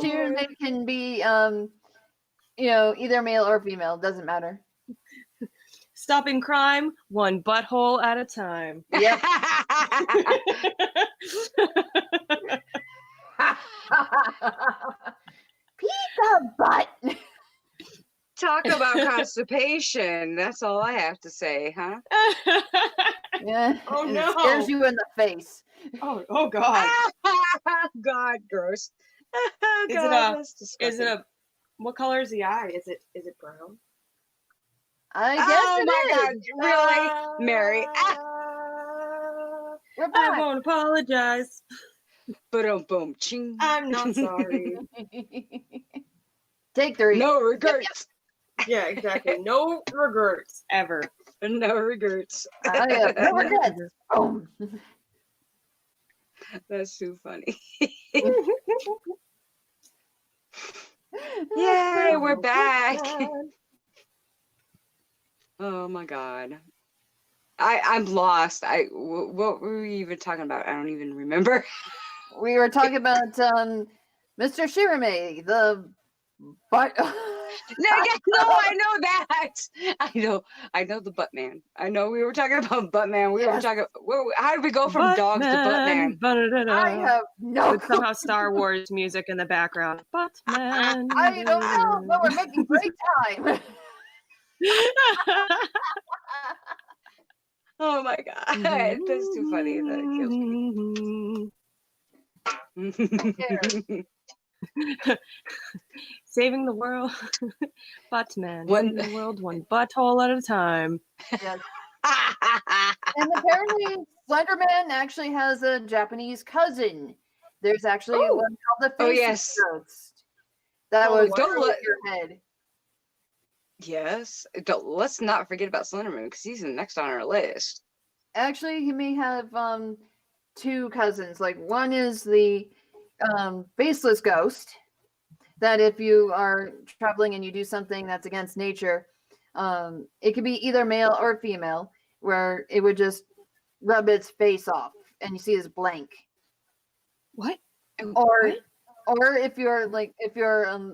Siren Head can be, either male or female. Doesn't matter. Stopping crime, one butthole at a time. Yep. Pizza butt. Talk about constipation. That's all I have to say, huh? Yeah. Oh, and no. It scares you in the face. Oh God. God, gross. Is God, it that's disgusting. what color is the eye? Is it brown? I guess Oh my it God, is. really? Mary. We're I back. won't apologize. Boom, boom, ching. I'm not sorry. Take 3. No regrets. Yeah, exactly. No regrets ever. No regrets. I have no regrets. Oh. That's too funny. Yay, we're back. Oh my God. I'm lost. What were we even talking about? I don't even remember. We were talking about Mr. Shirame, the butt. No, I know that. I know the butt man. I know we were talking about butt man. We were talking. How did we go from dogs to butt man? I have no With somehow Star Wars music in the background. Buttman. I don't know, but we're making great time. Oh my God, that's too funny. That kills me. Saving the world. Buttman. One- Saving the world one butthole at a time. Yes. And apparently, Slenderman actually has a Japanese cousin. There's actually one called the Face yes. Ghost. That was don't let your head. Yes. Let's not forget about Slenderman because he's next on our list. Actually, he may have 2 cousins. Like one is the faceless ghost. That if you are traveling and you do something that's against nature, it could be either male or female, where it would just rub its face off and you see it's blank. What? Or if you're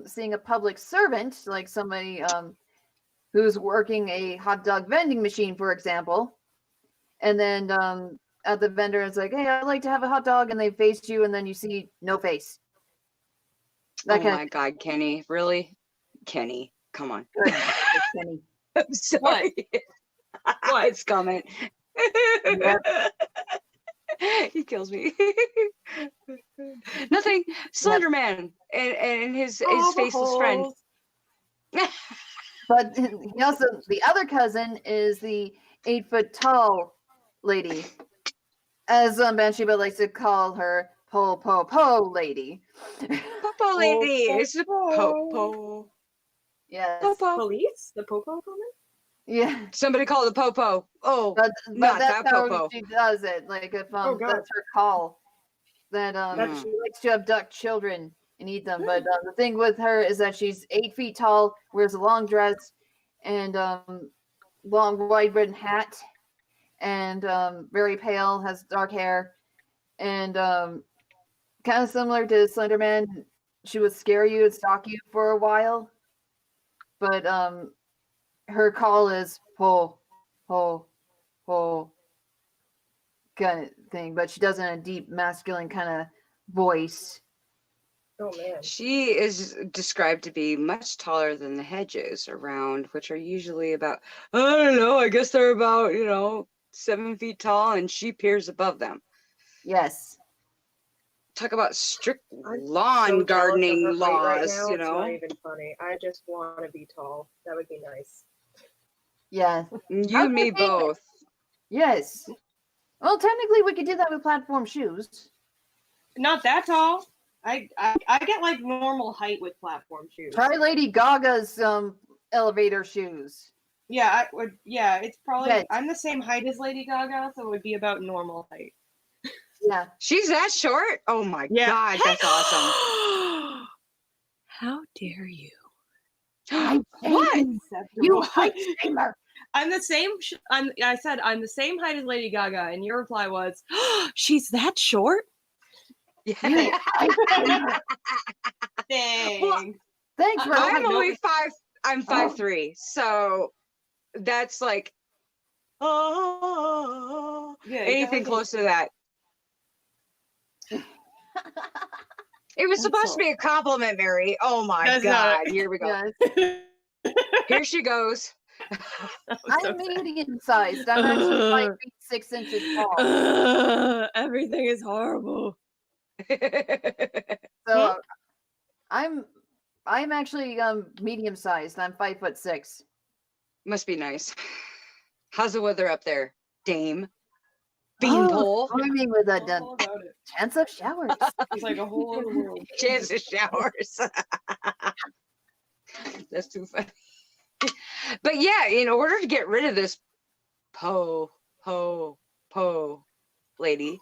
seeing a public servant, like somebody who's working a hot dog vending machine, for example, and then at the vendor it's like, hey, I'd like to have a hot dog, and they face you, and then you see no face. Oh my God, Kenny, really? Kenny, come on. Kenny. I'm sorry. What? It's coming. Yep. He kills me. Nothing. Slenderman and his faceless friend. But he also, the other cousin is the 8-foot tall lady, as Banshee likes to call her, Po lady. Popo lady. It's a Popo. Yes. Popo. Police? The Popo coming? Yeah. Somebody call the Popo. Oh, but not that's that how Popo. she does it. Like if that's her call, that she likes to abduct children and eat them. But the thing with her is that she's 8 feet tall, wears a long dress and long wide-brimmed hat, and very pale, has dark hair, and kind of similar to Slenderman. She would scare you and stalk you for a while, but her call is po kind of thing, but she does it in a deep masculine kind of voice. Oh man. She is described to be much taller than the hedges around, which are usually about, I don't know, I guess they're about, 7 feet tall, and she peers above them. Yes. Talk about strict I'm lawn so gardening jealous of her height right laws, now, It's not even funny. I just want to be tall. That would be nice. Yeah. You and me both. Yes. Well, technically, we could do that with platform shoes. Not that tall. I get like normal height with platform shoes. Try Lady Gaga's elevator shoes. Yeah, I would. Yeah, it's probably. Yes. I'm the same height as Lady Gaga, so it would be about normal height. Yeah. She's that short? Oh my God, that's awesome. How dare you? What? You height shamer. I'm the same. I said I'm the same height as Lady Gaga, and your reply was, "She's that short." Yeah. Dang. Thanks, Rose. I'm only 5. I'm 5'3", so that's like anything close to that. It was supposed to be a compliment, Mary. Oh my God! Here we go. Yes. Here she goes. I'm medium sized. I'm actually 5 feet 6 inches tall. Everything is horrible. So I'm actually medium sized. I'm 5'6". Must be nice. How's the weather up there, Dame? Beanpole. Swimming with a All about it. chance of showers. It's like a whole other world. Chance of showers. That's too funny. But yeah, in order to get rid of this po lady,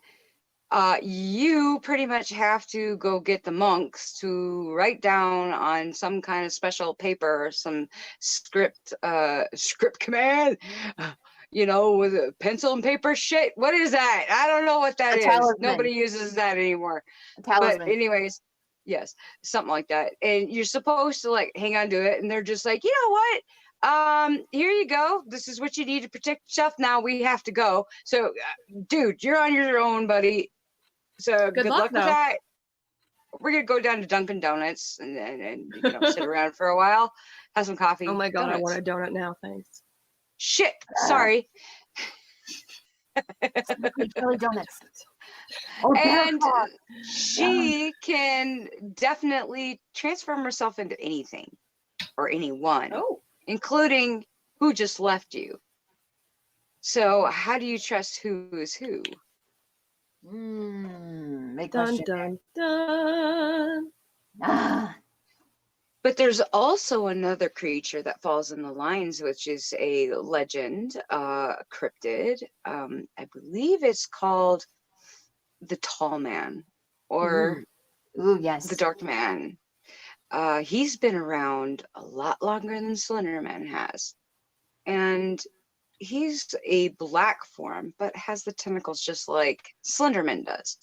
you pretty much have to go get the monks to write down on some kind of special paper, some script command, with a pencil and paper shit. What is that? I don't know what that is. Talisman. Nobody uses that anymore. Talisman. But anyways, yes, something like that. And you're supposed to like hang on to it, and they're just like, you know what? Here you go. This is what you need to protect yourself. Now we have to go. So, dude, you're on your own, buddy. So good luck with that. We're gonna go down to Dunkin' Donuts and sit around for a while, have some coffee. Oh my God, donuts. I want a donut now. Thanks. Shit, sorry. Jelly donuts. And she can definitely transform herself into anything or anyone, including who just left you. So how do you trust who is who? Make Dun dun dun. But there's also another creature that falls in the lines, which is a legend, cryptid. I believe it's called the Tall Man, or yes, the Dark Man. He's been around a lot longer than Slender Man has, and he's a black form, but has the tentacles just like Slenderman does,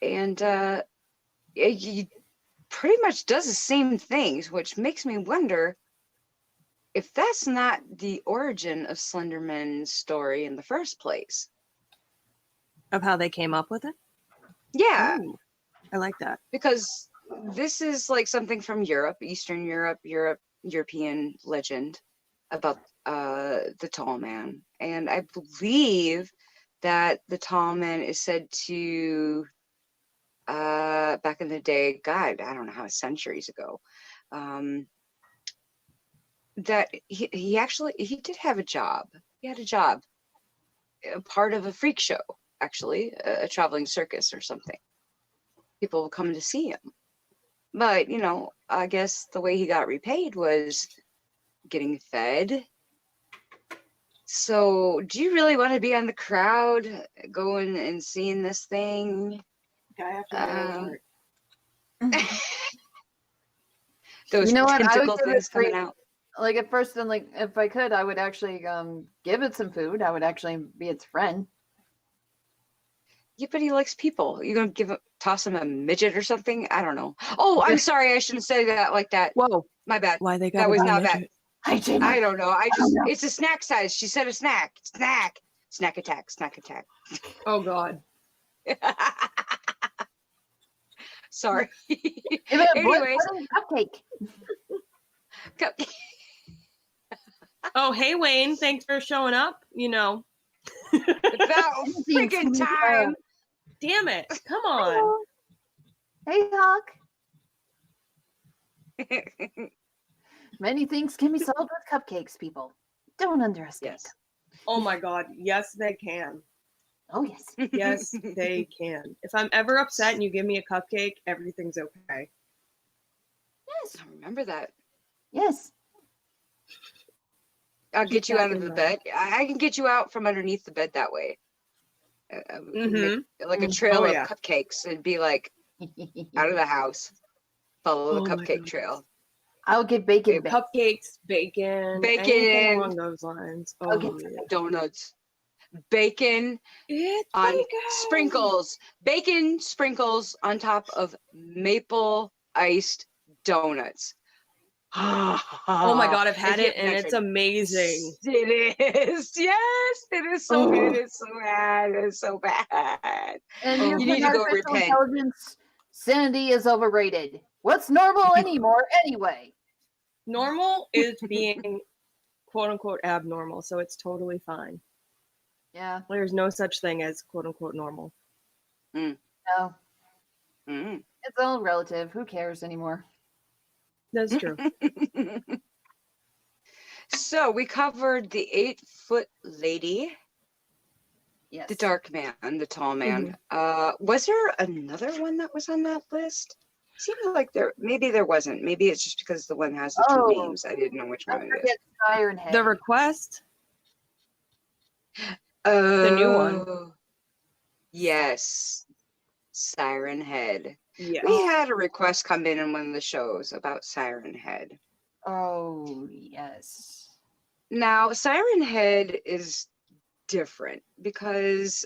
and he pretty much does the same things, which makes me wonder if that's not the origin of Slenderman's story in the first place. Of how they came up with it? Yeah. Ooh, I like that. Because this is like something from Europe, Eastern Europe, European legend about the Tall Man. And I believe that the Tall Man is said to, back in the day, God, I don't know how, centuries ago, that he did have a job. He had a job, part of a freak show, actually, a traveling circus or something. People would come to see him. But, I guess the way he got repaid was getting fed. So, do you really want to be on the crowd going and seeing this thing? Those tentacle things coming out. Like at first, and like if I could, I would actually give it some food. I would actually be its friend. Yeah, but he likes people. You gonna toss him a midget or something? I don't know. Oh, I'm sorry. I shouldn't say that like that. Whoa, my bad. Why they got that was not bad. I don't know. It's a snack size. She said a snack. Snack attack. Oh God. Sorry. Anyways, cupcake. Oh, hey Wayne, thanks for showing up. About freaking time. Damn it! Come on. Hey Hawk. Many things can be solved with cupcakes, people. Don't underestimate them. Oh my God. Yes, they can. Oh, yes. Yes, they can. If I'm ever upset and you give me a cupcake, everything's okay. Yes. I remember that. Yes. I'll get you out of the bed. I can get you out from underneath the bed that way. Like a trail of cupcakes and be like, out of the house. Follow the cupcake trail. I'll get bacon. Cupcakes, bacon. Anything along those lines. Oh, donuts. bacon It's on bacon! sprinkles, bacon sprinkles on top of maple iced donuts. Oh my god, I've had it and it's amazing. It is. Yes, it is so good. It's so bad. It's so bad. And You need to go artificial repent. intelligence, sanity is overrated. What's normal anymore anyway? Normal is being quote unquote abnormal, so it's totally fine. Yeah. There's no such thing as quote unquote normal. No. Mm. It's all relative. Who cares anymore? That's true. So we covered the 8-foot lady, Yes. the dark man, the tall man. Was there another one that was on that list? Seems like maybe there wasn't. Maybe it's just because the one has the two names. I didn't know which one it is. Siren Head. The request? Oh, the new one. Yes. Siren Head. Yeah. We had a request come in one of the shows about Siren Head. Oh, yes. Now, Siren Head is different because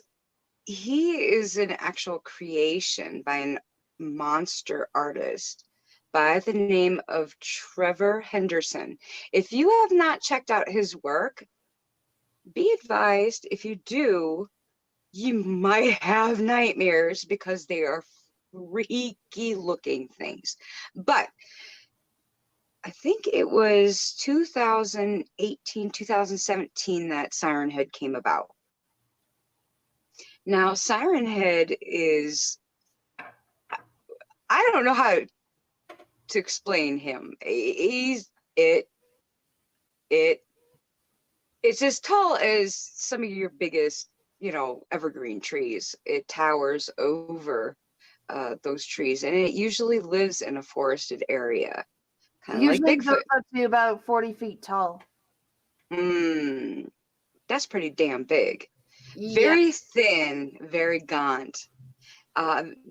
he is an actual creation by a monster artist by the name of Trevor Henderson. If you have not checked out his work, be advised, if you do, you might have nightmares because they are freaky looking things. But I think it was 2018, 2017 that Siren Head came about. Now, Siren Head is, I don't know how to explain him. It's as tall as some of your biggest, evergreen trees. It towers over those trees, and it usually lives in a forested area, kind of like Usually Bigfoot. goes up to about 40 feet tall. That's pretty damn big. Yeah. Very thin, very gaunt.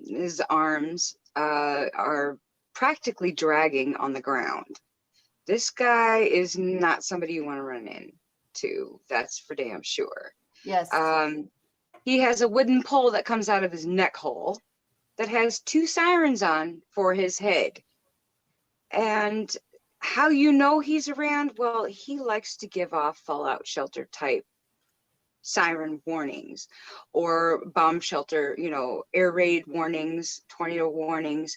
His arms are practically dragging on the ground. This guy is not somebody you want to run into. That's for damn sure. Yes. He has a wooden pole that comes out of his neck hole that has 2 sirens on for his head. And how you know he's around? Well, he likes to give off fallout shelter type siren warnings or bomb shelter, air raid warnings, tornado warnings.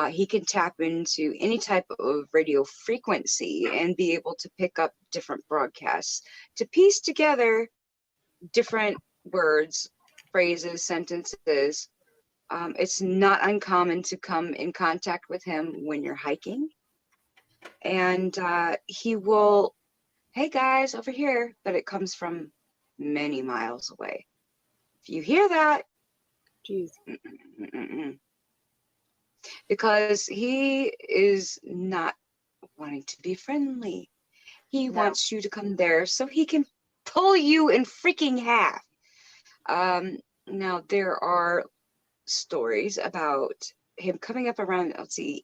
He can tap into any type of radio frequency and be able to pick up different broadcasts to piece together different words, phrases, sentences. It's not uncommon to come in contact with him when you're hiking. And he will, hey guys, over here, but it comes from many miles away. If you hear that, Jeez. Because he is not wanting to be friendly. He wants you to come there so he can pull you in freaking half. Now, there are stories about him coming up around,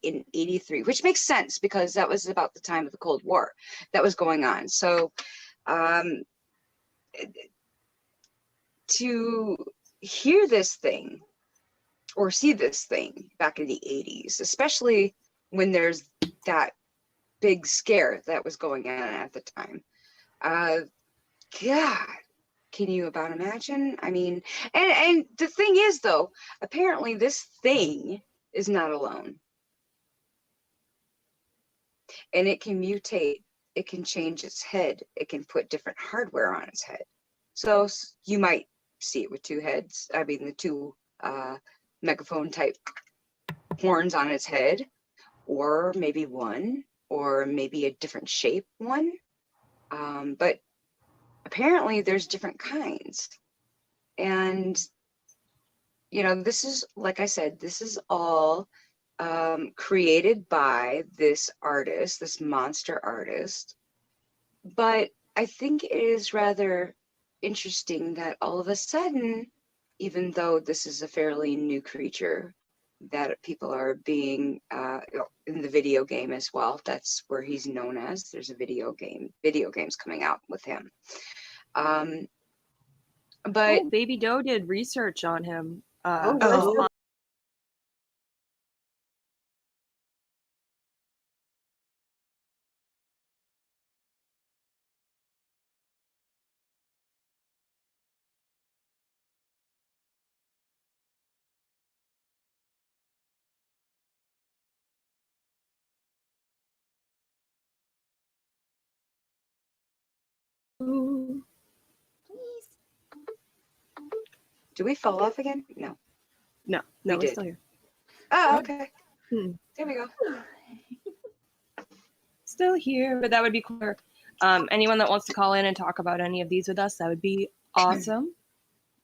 in 83, which makes sense because that was about the time of the Cold War that was going on. So to hear this thing or see this thing back in the 80s, especially when there's that big scare that was going on at the time, God, can you about imagine? I mean, and the thing is, though, apparently this thing is not alone. And it can mutate. It can change its head. It can put different hardware on its head. So you might see it with 2 heads. I mean, the 2 megaphone type horns on its head, or maybe 1, or maybe a different shape one. But apparently there's different kinds. And, this is, like I said, this is all created by this artist, this monster artist. But I think it is rather interesting that all of a sudden, even though this is a fairly new creature that people are being in the video game as well, that's where he's known as. There's a video games coming out with him. But Baby Doe did research on him. Oh. Please. do we fall off again? No. No, We we're did. still here. Oh, okay. Hmm. There we go. Still here, but that would be cooler. Anyone that wants to call in and talk about any of these with us, that would be awesome.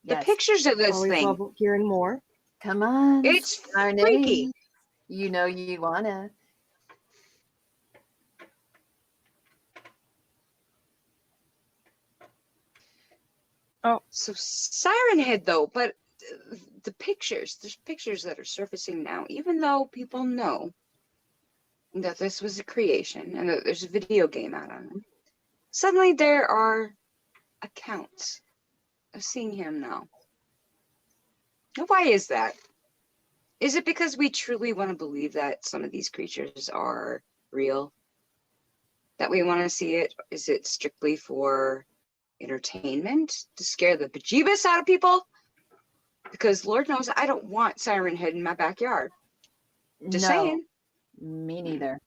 The Yes. pictures of this Always thing, love hearing more. Come on. it's our freaky. name. You know you wanna. So Siren Head though, but the pictures, there's pictures that are surfacing now, even though people know that this was a creation and that there's a video game out on them. Suddenly there are accounts of seeing him now. Now, why is that? Is it because we truly want to believe that some of these creatures are real? That we want to see it? Is it strictly for entertainment to scare the bejeebus out of people? Because Lord knows I don't want Siren Head in my backyard. Just No, saying. me neither.